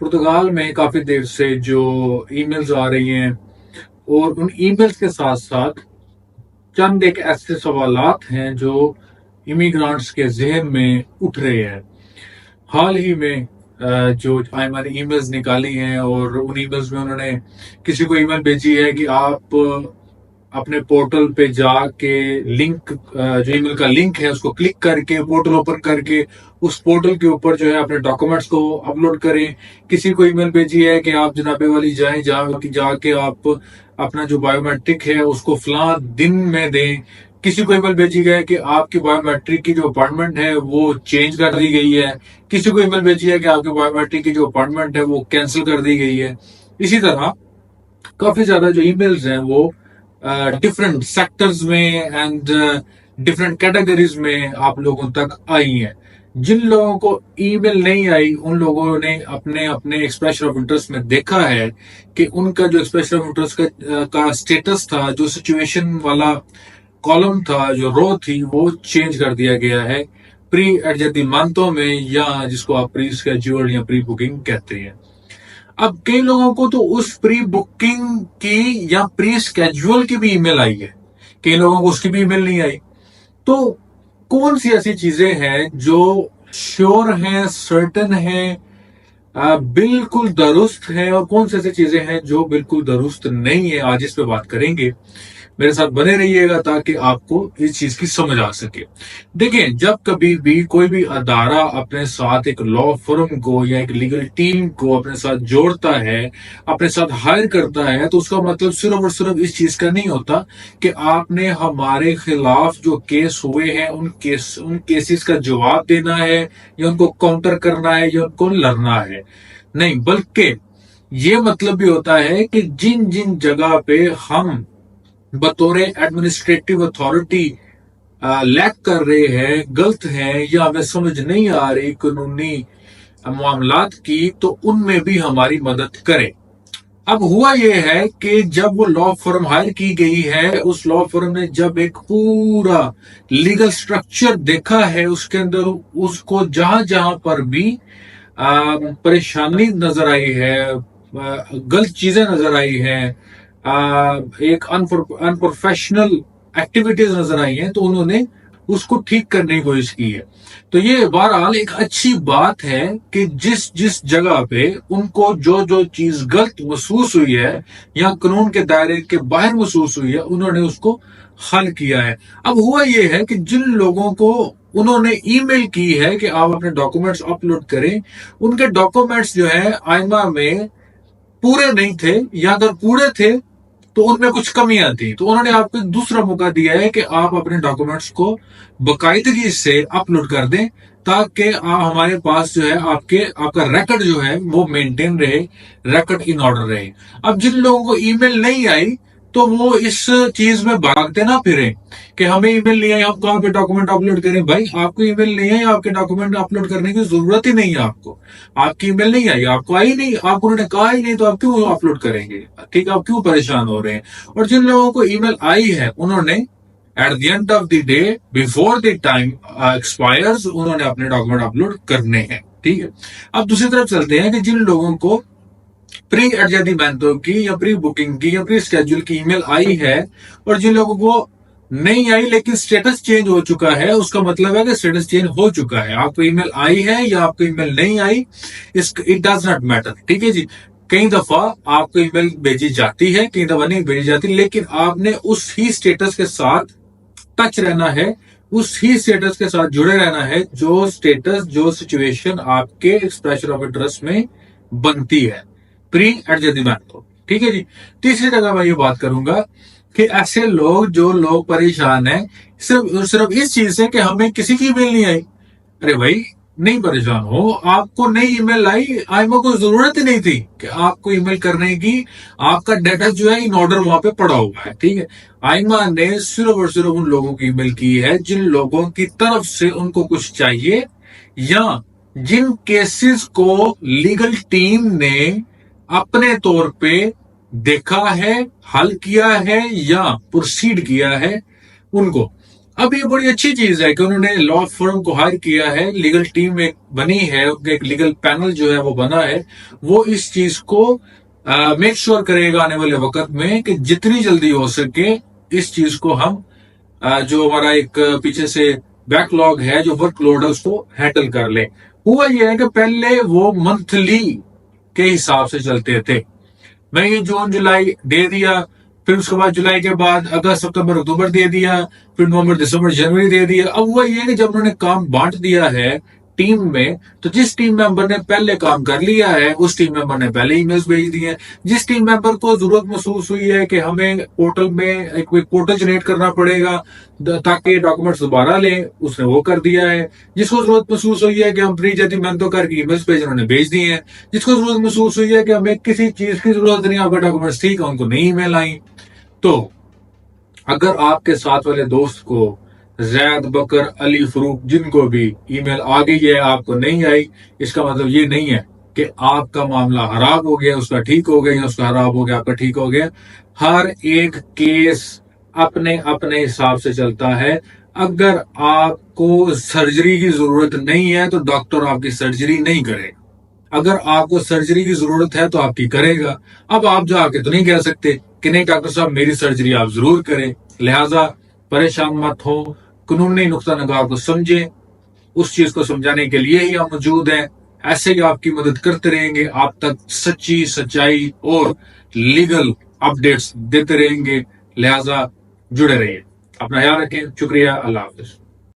पुर्तगाल में काफी देर से जो ईमेल्स आ रही हैं और उन ईमेल्स के साथ साथ चंद एक ऐसे सवालात हैं जो इमिग्रांट्स के जहन में उठ रहे हैं। हाल ही में जो आयमा ने ईमेल्स निकाली हैं और उन ईमेल्स में उन्होंने किसी को ईमेल भेजी है कि आप अपने पोर्टल पे जाके लिंक जो ईमेल का लिंक है उसको क्लिक करके पोर्टल ओपन करके उस पोर्टल के ऊपर जो है अपने डॉक्यूमेंट्स को अपलोड करें। किसी को ईमेल भेजी है कि आप जनाबे वाली जाएं जाके आप अपना जो बायोमेट्रिक है उसको फलां दिन में दें। किसी को ईमेल भेजी गई है कि आपकी बायोमेट्रिक की जो अपॉइंटमेंट है वो चेंज कर दी गई है। किसी को ईमेल भेजी है कि आपकी बायोमेट्रिक की जो अपॉइंटमेंट है वो कैंसिल कर दी गई है। इसी तरह काफी ज्यादा जो ईमेल्स हैं वो डिफरेंट सेक्टर्स में एंड डिफरेंट कैटेगरीज में आप लोगों तक आई हैं। जिन लोगों को ईमेल नहीं आई उन लोगों ने अपने अपने एक्सप्रेशन ऑफ इंटरेस्ट में देखा है कि उनका जो एक्सप्रेशन ऑफ इंटरेस्ट का स्टेटस था, जो सिचुएशन वाला कॉलम था, जो रो थी, वो चेंज कर दिया गया है प्री एडजस्टमेंटों में, या जिसको आप प्री स्केड्यूल या प्री बुकिंग कहते हैं। अब कई लोगों को तो उस प्री बुकिंग की या प्री स्केड्यूल की भी ईमेल आई है, कई लोगों को उसकी भी ईमेल नहीं आई। तो कौन सी ऐसी चीजें हैं जो श्योर हैं, सर्टन हैं, बिल्कुल दुरुस्त है, और कौन सी ऐसी चीजें हैं जो बिल्कुल दुरुस्त नहीं है? आज इस पे बात करेंगे। मेरे साथ बने रहिएगा ताकि आपको इस चीज की समझ आ सके। देखिए, जब कभी भी कोई भी अदारा अपने साथ एक लॉ फर्म को या एक लीगल टीम को अपने साथ जोड़ता है, अपने साथ हायर करता है, तो उसका मतलब सिर्फ और सिर्फ इस चीज का नहीं होता कि आपने हमारे खिलाफ जो केस हुए हैं उन केसेस का जवाब देना है या उनको काउंटर करना है या उनको लड़ना है। नहीं, बल्कि ये मतलब भी होता है कि जिन जिन जगह पे हम बतौर एडमिनिस्ट्रेटिव अथॉरिटी लैक कर रहे हैं, गलत हैं, या हमें समझ नहीं आ रही कानूनी मामलात की, तो उनमें भी हमारी मदद करें। अब हुआ यह है कि जब वो लॉ फर्म हायर की गई है, उस लॉ फर्म ने जब एक पूरा लीगल स्ट्रक्चर देखा है, उसके अंदर उसको जहां जहां पर भी परेशानी नजर आई है, गलत चीजें नजर आई हैं, एक अनप्रोफेशनल एक्टिविटीज नजर आई हैं, तो उन्होंने उसको ठीक करने की कोशिश की है। तो ये बहरहाल एक अच्छी बात है कि जिस जिस जगह पे उनको जो जो चीज गलत महसूस हुई है या कानून के दायरे के बाहर महसूस हुई है, उन्होंने उसको हल किया है। अब हुआ ये है कि जिन लोगों को उन्होंने ईमेल की है कि आप अपने डॉक्यूमेंट्स अपलोड करें, उनके डॉक्यूमेंट्स जो है आइमा में पूरे नहीं थे, या अगर पूरे थे तो उनमें कुछ कमियां थी। तो उन्होंने आपको एक दूसरा मौका दिया है कि आप अपने डॉक्यूमेंट्स को बाकायदगी से अपलोड कर दें, ताकि हमारे पास जो है आपका रिकॉर्ड जो है वो मेंटेन रहे, रिकॉर्ड इन ऑर्डर रहे। अब जिन लोगों को ईमेल नहीं आई तो वो इस चीज में भागते ना फिरे कि हमें ईमेल नहीं आई, हम कहाँ पे डॉक्यूमेंट अपलोड करें। भाई, आपको ईमेल नहीं आई, आपके डॉक्यूमेंट अपलोड करने की जरूरत ही नहीं है। आपकी ईमेल नहीं आई, आपको आई नहीं, आपको उन्होंने कहा ही नहीं, तो आप क्यों अपलोड करेंगे? ठीक है, आप क्यों परेशान हो रहे हैं? और जिन लोगों को ईमेल आई है, उन्होंने at the end of the day, before the time expires, उन्होंने अपने डॉक्यूमेंट अपलोड करने हैं। ठीक है, अब दूसरी तरफ चलते हैं कि जिन लोगों को प्री एडजस्टमेंटों की या प्री बुकिंग की या प्री स्केड्यूल की ईमेल आई है, और जिन लोगों को नहीं आई लेकिन स्टेटस चेंज हो चुका है, उसका मतलब है कि स्टेटस चेंज हो चुका है। आपको ईमेल आई है या आपको ईमेल नहीं आई, इट डज नॉट मैटर। ठीक है जी, कई दफा आपको ईमेल भेजी जाती है, कई दफा नहीं भेजी जाती, लेकिन आपने उस ही स्टेटस के साथ टच रहना है, उस ही स्टेटस के साथ जुड़े रहना है जो स्टेटस, जो सिचुएशन आपके एक्सप्रेशन ऑफ इंटरेस्ट में बनती है प्री एडजस्टमेंट को। ठीक है जी। तीसरी जगह मैं ये बात करूंगा कि ऐसे लोग परेशान हैं सिर्फ इस चीज से कि हमें किसी की ईमेल नहीं आई। अरे भाई, नहीं परेशान हो, आपको नई ईमेल आई, आईमा को जरूरत ही नहीं थी कि आपको ईमेल करने की। आपका डाटा जो है इन ऑर्डर वहां पे पड़ा हुआ है। ठीक है, आईमा ने सिर्फ और सिर्फ उन लोगों की ईमेल की है जिन लोगों की तरफ से उनको कुछ चाहिए, या जिन केसेस को लीगल टीम ने अपने तौर पे देखा है, हल किया है या प्रोसीड किया है उनको। اب یہ بڑی اچھی چیز ہے کہ انہوں نے لا فرم کو ہائر کیا ہے، لیگل ٹیم ایک بنی ہے، ایک لیگل پینل جو ہے وہ بنا ہے، وہ اس چیز کو میک شور کرے گا آنے والے وقت میں کہ جتنی جلدی ہو سکے اس چیز کو ہم جو ہمارا ایک پیچھے سے بیک لاگ ہے، جو ورک لوڈ ہے، اس کو ہینڈل کر لیں۔ ہوا یہ ہے کہ پہلے وہ منتھلی کے حساب سے چلتے تھے، مئی جون جولائی دے دیا، پھر اس کے بعد جولائی کے بعد اگست ستمبر اکتوبر دے دیا، پھر نومبر دسمبر جنوری دے دیا۔ اب وہ یہ ہے کہ جب انہوں نے کام بانٹ دیا ہے ٹیم میں، تو جس ٹیم ممبر نے پہلے کام کر لیا ہے اس ٹیم ممبر نے پہلے ای میلز بھیج دی ہیں۔ جس ٹیم ممبر کو ضرورت محسوس ہوئی ہے کہ ہمیں پورٹل میں ایک پورٹل جنریٹ کرنا پڑے گا تاکہ ڈاکومنٹس دوبارہ لیں، اس نے وہ کر دیا ہے۔ جس کو ضرورت محسوس ہوئی ہے کہ ہم پری جاتی محنتوں کر کے ای میلز بھیج، انہوں نے بھیج دی ہیں۔ جس کو ضرورت محسوس ہوئی ہے کہ ہمیں کسی چیز کی ضرورت نہیں، آپ کا ڈاکومنٹس ٹھیک ہے، ان کو نہیں ای میل آئی۔ تو اگر آپ کے ساتھ والے دوست کو زید، بکر، علی، فروق، جن کو بھی ای میل آ گئی ہے آپ کو نہیں آئی، اس کا مطلب یہ نہیں ہے کہ آپ کا معاملہ خراب ہو گیا، اس کا ٹھیک ہو گیا، یا اس کا خراب ہو گیا آپ کا ٹھیک ہو گیا۔ ہر ایک کیس اپنے اپنے حساب سے چلتا ہے۔ اگر آپ کو سرجری کی ضرورت نہیں ہے تو ڈاکٹر آپ کی سرجری نہیں کرے گا، اگر آپ کو سرجری کی ضرورت ہے تو آپ کی کرے گا۔ اب آپ جا کے تو نہیں کہہ سکتے کہ نہیں ڈاکٹر صاحب میری سرجری آپ ضرور کریں۔ لہٰذا پریشان مت ہو، قانونی نقطہ نگار کو سمجھیں، اس چیز کو سمجھانے کے لیے ہی ہم موجود ہیں۔ ایسے ہی آپ کی مدد کرتے رہیں گے، آپ تک سچی، سچائی اور لیگل اپڈیٹس دیتے رہیں گے۔ لہٰذا جڑے رہیے، اپنا خیال رکھیں، شکریہ، اللہ حافظ۔